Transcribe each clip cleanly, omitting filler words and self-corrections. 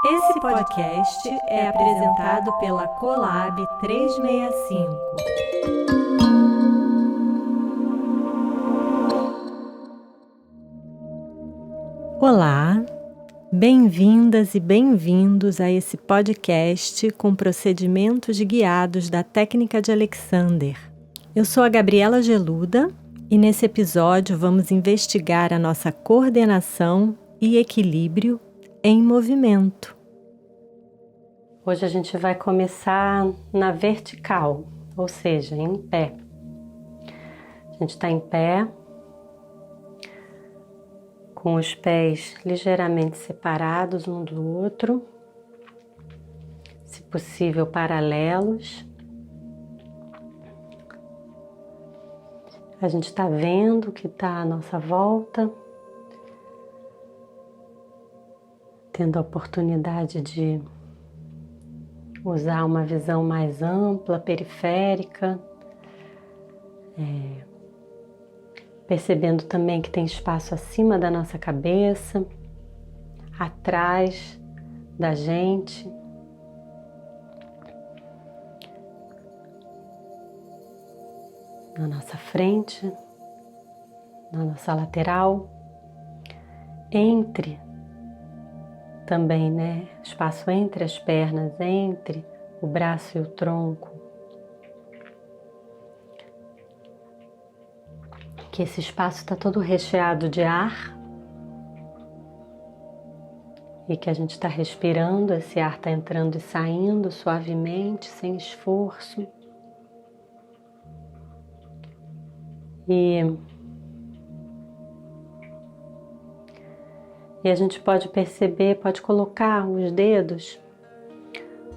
Esse podcast é apresentado pela Colab 365. Olá, bem-vindas e bem-vindos a esse podcast com procedimentos guiados da técnica de Alexander. Eu sou a Gabriela Geluda e nesse episódio vamos investigar a nossa coordenação e equilíbrio em movimento. Hoje a gente vai começar na vertical, ou seja, em pé. A gente está em pé, com os pés ligeiramente separados um do outro, se possível paralelos. A gente está vendo o que está à nossa volta, tendo a oportunidade de usar uma visão mais ampla, periférica, percebendo também que tem espaço acima da nossa cabeça, atrás da gente. Na nossa frente, na nossa lateral, entre também, espaço entre as pernas, entre o braço e o tronco. Que esse espaço está todo recheado de ar e que a gente está respirando, esse ar está entrando e saindo suavemente, sem esforço. E a gente pode perceber, pode colocar os dedos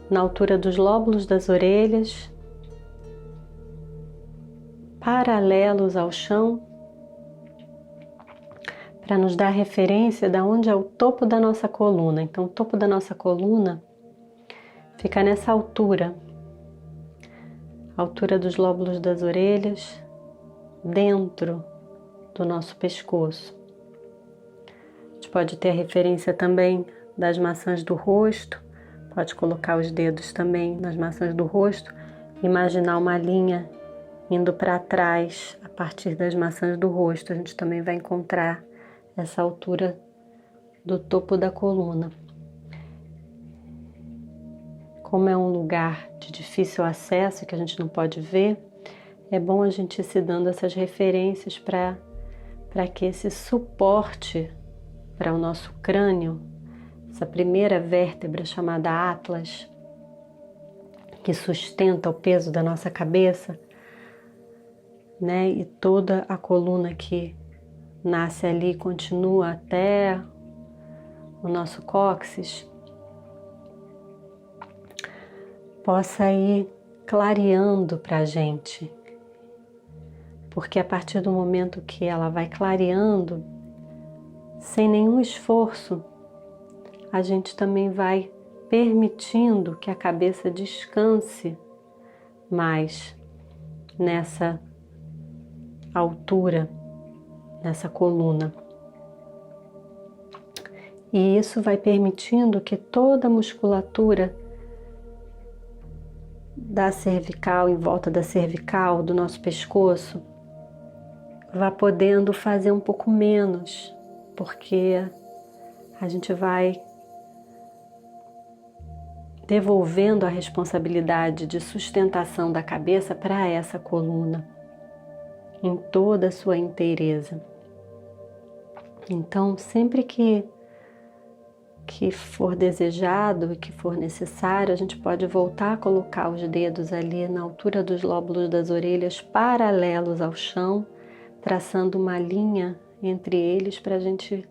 na altura dos lóbulos das orelhas, paralelos ao chão, para nos dar referência de onde é o topo da nossa coluna. Então, o topo da nossa coluna fica nessa altura, altura dos lóbulos das orelhas, dentro do nosso pescoço. A gente pode ter a referência também das maçãs do rosto, pode colocar os dedos também nas maçãs do rosto, imaginar uma linha indo para trás a partir das maçãs do rosto. A gente também vai encontrar essa altura do topo da coluna. Como é um lugar de difícil acesso que a gente não pode ver, é bom a gente ir se dando essas referências para que esse suporte para o nosso crânio, essa primeira vértebra chamada Atlas, que sustenta o peso da nossa cabeça, e toda a coluna que nasce ali continua até o nosso cóccix, possa ir clareando para a gente. Porque a partir do momento que ela vai clareando, sem nenhum esforço, a gente também vai permitindo que a cabeça descanse mais nessa altura, nessa coluna. E isso vai permitindo que toda a musculatura da cervical, em volta da cervical, do nosso pescoço, vá podendo fazer um pouco menos, porque a gente vai devolvendo a responsabilidade de sustentação da cabeça para essa coluna, em toda a sua inteireza. Então, sempre que for desejado e que for necessário, a gente pode voltar a colocar os dedos ali na altura dos lóbulos das orelhas, paralelos ao chão, traçando uma linha entre eles para a gente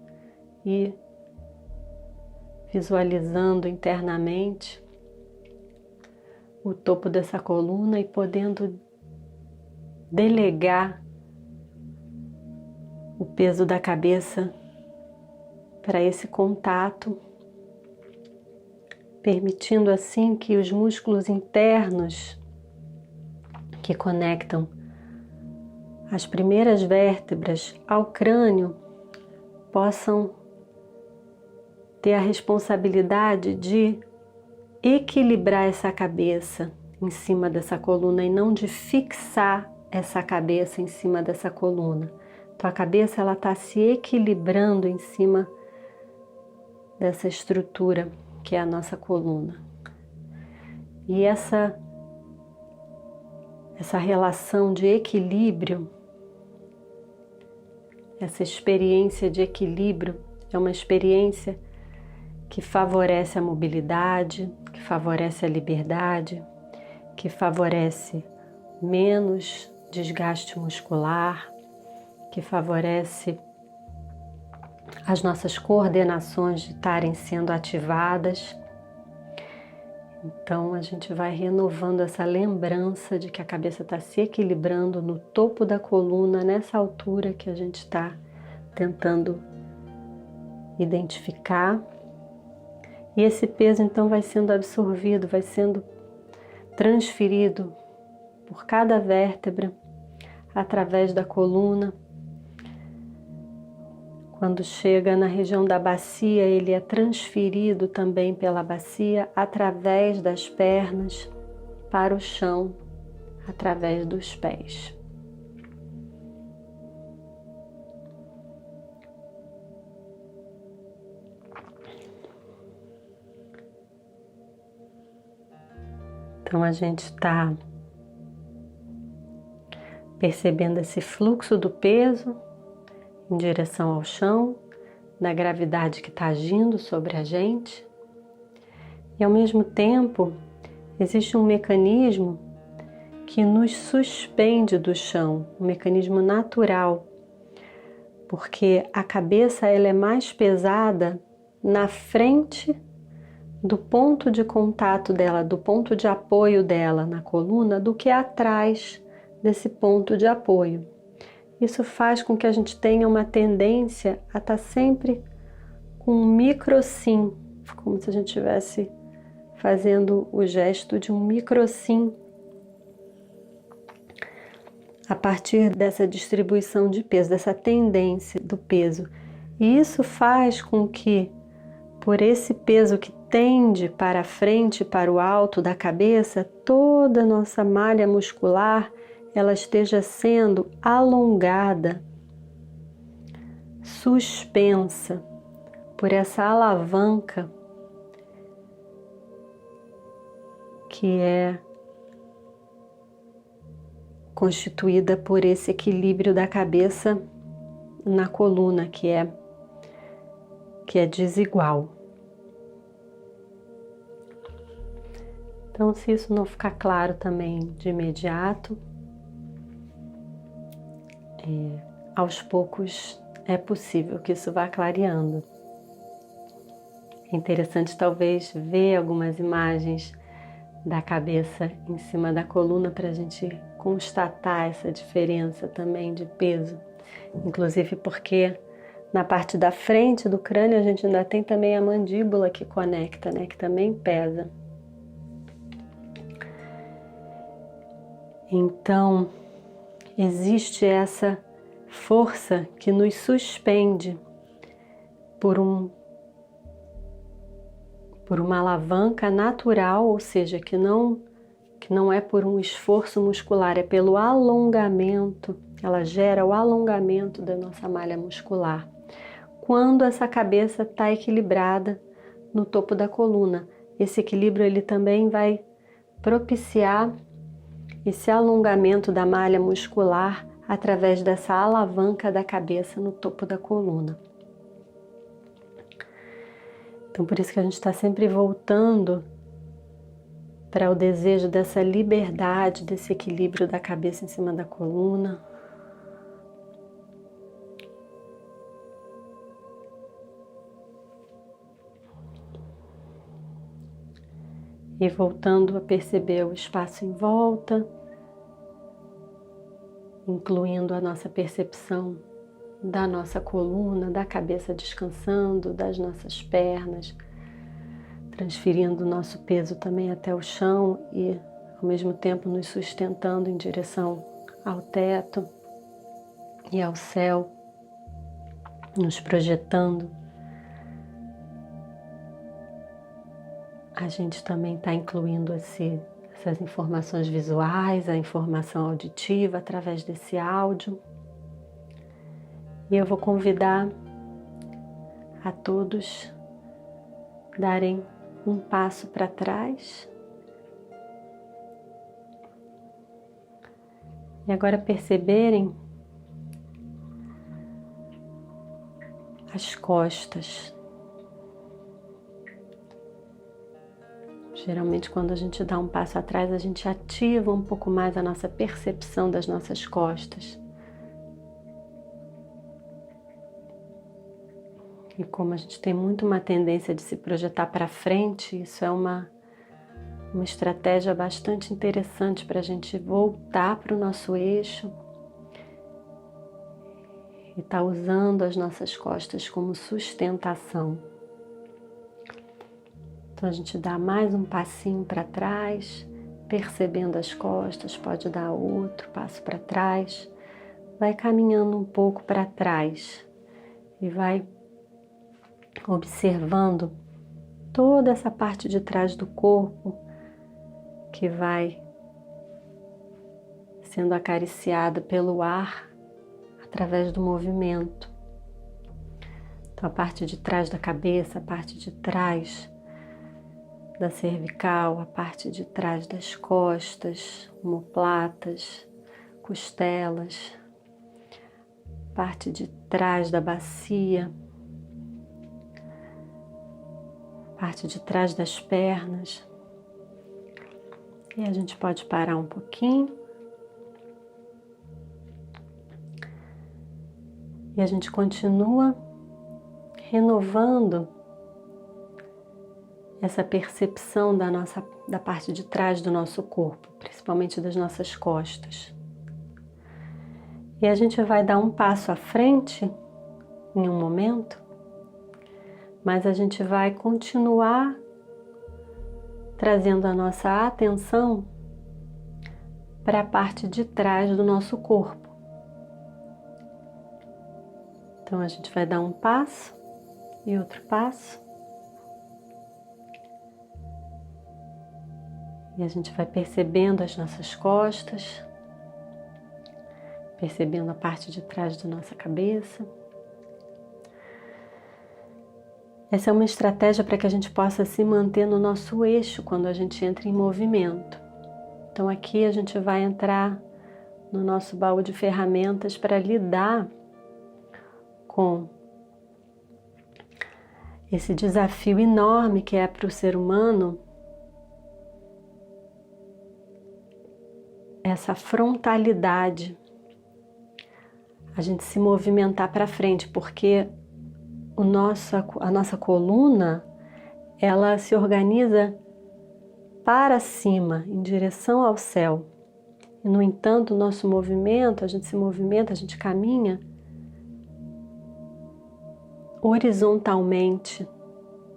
ir visualizando internamente o topo dessa coluna e podendo delegar o peso da cabeça para esse contato, permitindo assim que os músculos internos que conectam as primeiras vértebras ao crânio possam ter a responsabilidade de equilibrar essa cabeça em cima dessa coluna e não de fixar essa cabeça em cima dessa coluna. Então a cabeça ela está se equilibrando em cima dessa estrutura que é a nossa coluna. E essa relação de equilíbrio, essa experiência de equilíbrio é uma experiência que favorece a mobilidade, que favorece a liberdade, que favorece menos desgaste muscular, que favorece as nossas coordenações de estarem sendo ativadas. Então a gente vai renovando essa lembrança de que a cabeça está se equilibrando no topo da coluna, nessa altura que a gente está tentando identificar. E esse peso então vai sendo absorvido, vai sendo transferido por cada vértebra através da coluna. Quando chega na região da bacia, ele é transferido também pela bacia através das pernas para o chão, através dos pés. Então a gente está percebendo esse fluxo do peso em direção ao chão, da gravidade que está agindo sobre a gente. E ao mesmo tempo, existe um mecanismo que nos suspende do chão, um mecanismo natural, porque a cabeça ela é mais pesada na frente do ponto de contato dela, do ponto de apoio dela na coluna, do que atrás desse ponto de apoio. Isso faz com que a gente tenha uma tendência a estar sempre com um microsim, como se a gente estivesse fazendo o gesto de um microsim a partir dessa distribuição de peso, dessa tendência do peso. E isso faz com que, por esse peso que tende para a frente, para o alto da cabeça, toda a nossa malha muscular ela esteja sendo alongada, suspensa por essa alavanca que é constituída por esse equilíbrio da cabeça na coluna, que é desigual. Então, se isso não ficar claro também de imediato, aos poucos é possível que isso vá clareando. É interessante talvez ver algumas imagens da cabeça em cima da coluna para a gente constatar essa diferença também de peso. Inclusive porque na parte da frente do crânio a gente ainda tem também a mandíbula que conecta, né, que também pesa. Então, existe essa força que nos suspende por uma alavanca natural, ou seja, que não é por um esforço muscular, é pelo alongamento, ela gera o alongamento da nossa malha muscular. Quando essa cabeça está equilibrada no topo da coluna, esse equilíbrio ele também vai propiciar esse alongamento da malha muscular através dessa alavanca da cabeça no topo da coluna. Então, por isso que a gente está sempre voltando para o desejo dessa liberdade, desse equilíbrio da cabeça em cima da coluna. E voltando a perceber o espaço em volta, incluindo a nossa percepção da nossa coluna, da cabeça descansando, das nossas pernas, transferindo o nosso peso também até o chão e, ao mesmo tempo, nos sustentando em direção ao teto e ao céu, nos projetando a gente também está incluindo essas informações visuais, a informação auditiva através desse áudio. E eu vou convidar a todos darem um passo para trás. E agora perceberem as costas. Geralmente, quando a gente dá um passo atrás, a gente ativa um pouco mais a nossa percepção das nossas costas. E como a gente tem muito uma tendência de se projetar para frente, isso é uma estratégia bastante interessante para a gente voltar para o nosso eixo e estar usando as nossas costas como sustentação. Então a gente dá mais um passinho para trás, percebendo as costas, pode dar outro passo para trás, vai caminhando um pouco para trás e vai observando toda essa parte de trás do corpo que vai sendo acariciada pelo ar através do movimento. Então a parte de trás da cabeça, a parte de trás da cervical, a parte de trás das costas, omoplatas, costelas, parte de trás da bacia, parte de trás das pernas. E a gente pode parar um pouquinho. E a gente continua renovando essa percepção da parte de trás do nosso corpo, principalmente das nossas costas. E a gente vai dar um passo à frente em um momento, mas a gente vai continuar trazendo a nossa atenção para a parte de trás do nosso corpo. Então a gente vai dar um passo e outro passo. E a gente vai percebendo as nossas costas, percebendo a parte de trás da nossa cabeça. Essa é uma estratégia para que a gente possa se manter no nosso eixo quando a gente entra em movimento. Então aqui a gente vai entrar no nosso baú de ferramentas para lidar com esse desafio enorme que é para o ser humano essa frontalidade, a gente se movimentar para frente, porque a nossa coluna, ela se organiza para cima, em direção ao céu. E, no entanto, o nosso movimento, a gente se movimenta, a gente caminha horizontalmente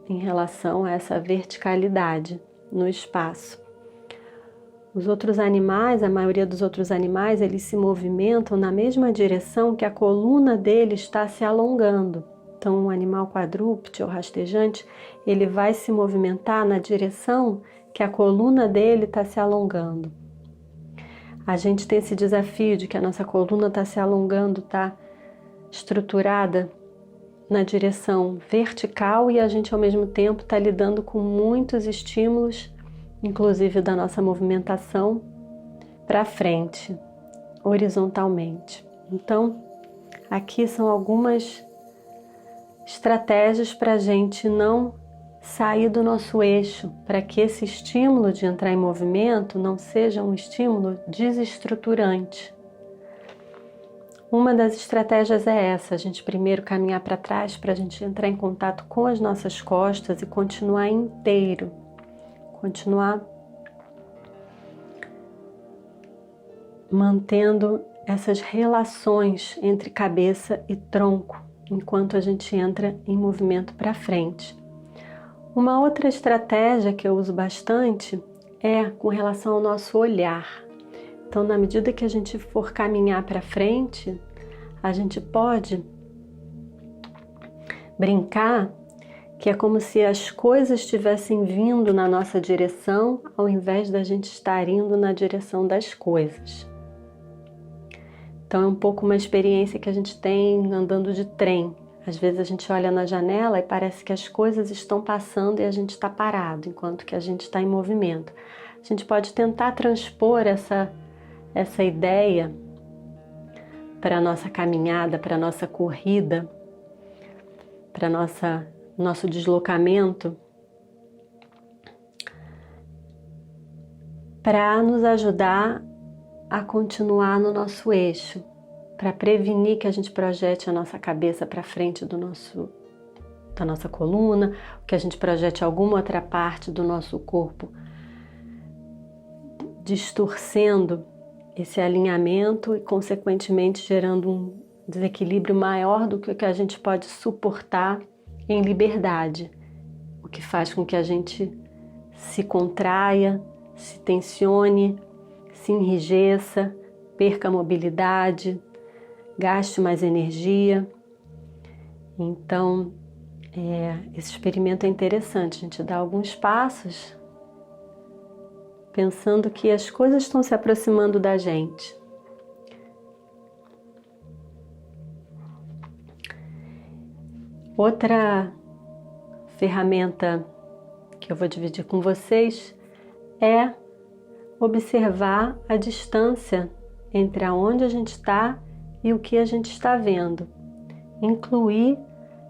em relação a essa verticalidade no espaço. Os outros animais, a maioria dos outros animais, eles se movimentam na mesma direção que a coluna dele está se alongando. Então, um animal quadrúpede ou rastejante, ele vai se movimentar na direção que a coluna dele está se alongando. A gente tem esse desafio de que a nossa coluna está se alongando, está estruturada na direção vertical e a gente, ao mesmo tempo, está lidando com muitos estímulos, inclusive da nossa movimentação para frente, horizontalmente. Então, aqui são algumas estratégias para a gente não sair do nosso eixo, para que esse estímulo de entrar em movimento não seja um estímulo desestruturante. Uma das estratégias é essa, a gente primeiro caminhar para trás para a gente entrar em contato com as nossas costas e continuar inteiro. Continuar mantendo essas relações entre cabeça e tronco, enquanto a gente entra em movimento para frente. Uma outra estratégia que eu uso bastante é com relação ao nosso olhar. Então, na medida que a gente for caminhar para frente, a gente pode brincar que é como se as coisas estivessem vindo na nossa direção, ao invés da gente estar indo na direção das coisas. Então é um pouco uma experiência que a gente tem andando de trem. Às vezes a gente olha na janela e parece que as coisas estão passando e a gente está parado, enquanto que a gente está em movimento. A gente pode tentar transpor essa ideia para a nossa caminhada, para a nossa corrida, para nosso deslocamento, para nos ajudar a continuar no nosso eixo, para prevenir que a gente projete a nossa cabeça para frente da nossa coluna, que a gente projete alguma outra parte do nosso corpo, distorcendo esse alinhamento e, consequentemente, gerando um desequilíbrio maior do que o que a gente pode suportar em liberdade, o que faz com que a gente se contraia, se tensione, se enrijeça, perca a mobilidade, gaste mais energia. Então, esse experimento é interessante, a gente dá alguns passos pensando que as coisas estão se aproximando da gente. Outra ferramenta que eu vou dividir com vocês é observar a distância entre aonde a gente está e o que a gente está vendo. Incluir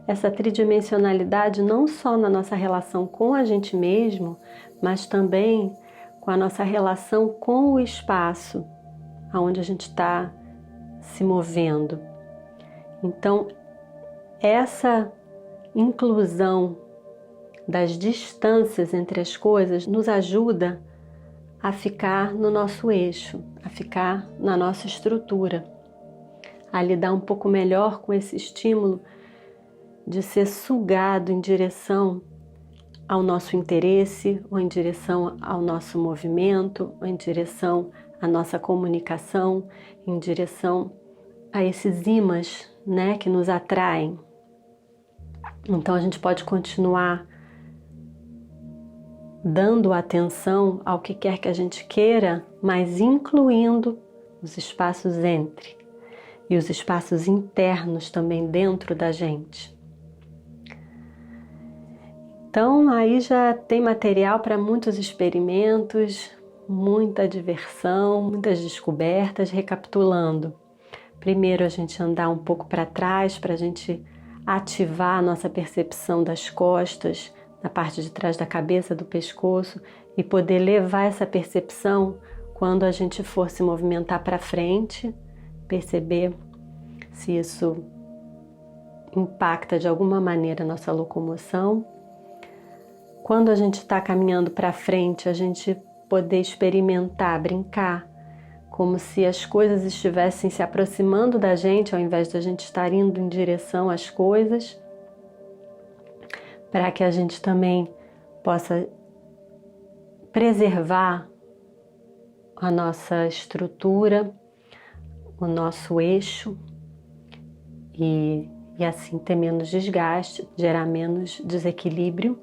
essa tridimensionalidade não só na nossa relação com a gente mesmo, mas também com a nossa relação com o espaço aonde a gente está se movendo. Então, essa inclusão das distâncias entre as coisas nos ajuda a ficar no nosso eixo, a ficar na nossa estrutura, a lidar um pouco melhor com esse estímulo de ser sugado em direção ao nosso interesse, ou em direção ao nosso movimento, ou em direção à nossa comunicação, em direção a esses ímãs, né, que nos atraem. Então a gente pode continuar dando atenção ao que quer que a gente queira, mas incluindo os espaços entre e os espaços internos também dentro da gente. Então aí já tem material para muitos experimentos, muita diversão, muitas descobertas. Recapitulando, primeiro a gente andar um pouco para trás para a gente ativar a nossa percepção das costas, na parte de trás da cabeça, do pescoço, e poder levar essa percepção quando a gente for se movimentar para frente, perceber se isso impacta de alguma maneira a nossa locomoção. Quando a gente está caminhando para frente, a gente poder experimentar, brincar, como se as coisas estivessem se aproximando da gente, ao invés de a gente estar indo em direção às coisas, para que a gente também possa preservar a nossa estrutura, o nosso eixo e assim ter menos desgaste, gerar menos desequilíbrio.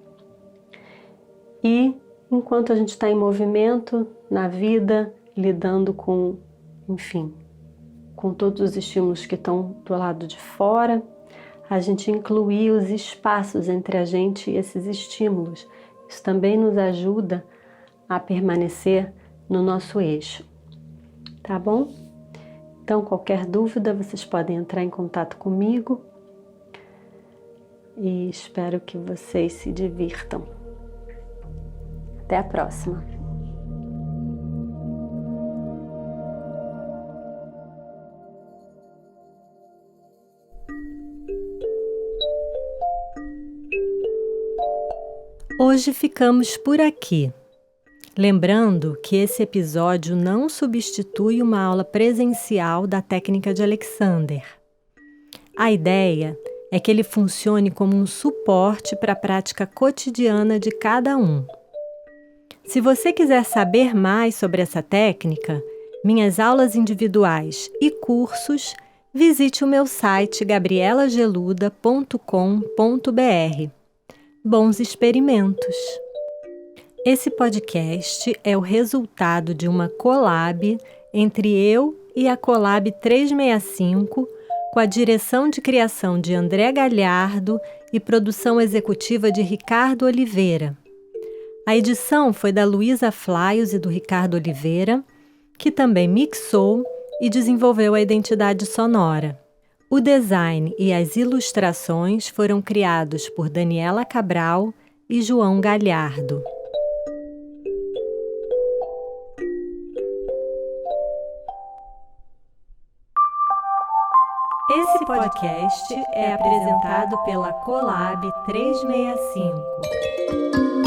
E enquanto a gente está em movimento na vida, lidando com, enfim, com todos os estímulos que estão do lado de fora, a gente incluir os espaços entre a gente e esses estímulos. Isso também nos ajuda a permanecer no nosso eixo. Tá bom? Então, qualquer dúvida, vocês podem entrar em contato comigo e espero que vocês se divirtam. Até a próxima! Hoje ficamos por aqui. Lembrando que esse episódio não substitui uma aula presencial da técnica de Alexander. A ideia é que ele funcione como um suporte para a prática cotidiana de cada um. Se você quiser saber mais sobre essa técnica, minhas aulas individuais e cursos, visite o meu site gabrielageluda.com.br. bons experimentos. Esse podcast é o resultado de uma collab entre eu e a Collab 365, com a direção de criação de André Galhardo e produção executiva de Ricardo Oliveira. A edição foi da Luísa Flaios e do Ricardo Oliveira, que também mixou e desenvolveu a identidade sonora. O design e as ilustrações foram criados por Daniela Cabral e João Galhardo. Esse podcast é apresentado pela Collab 365.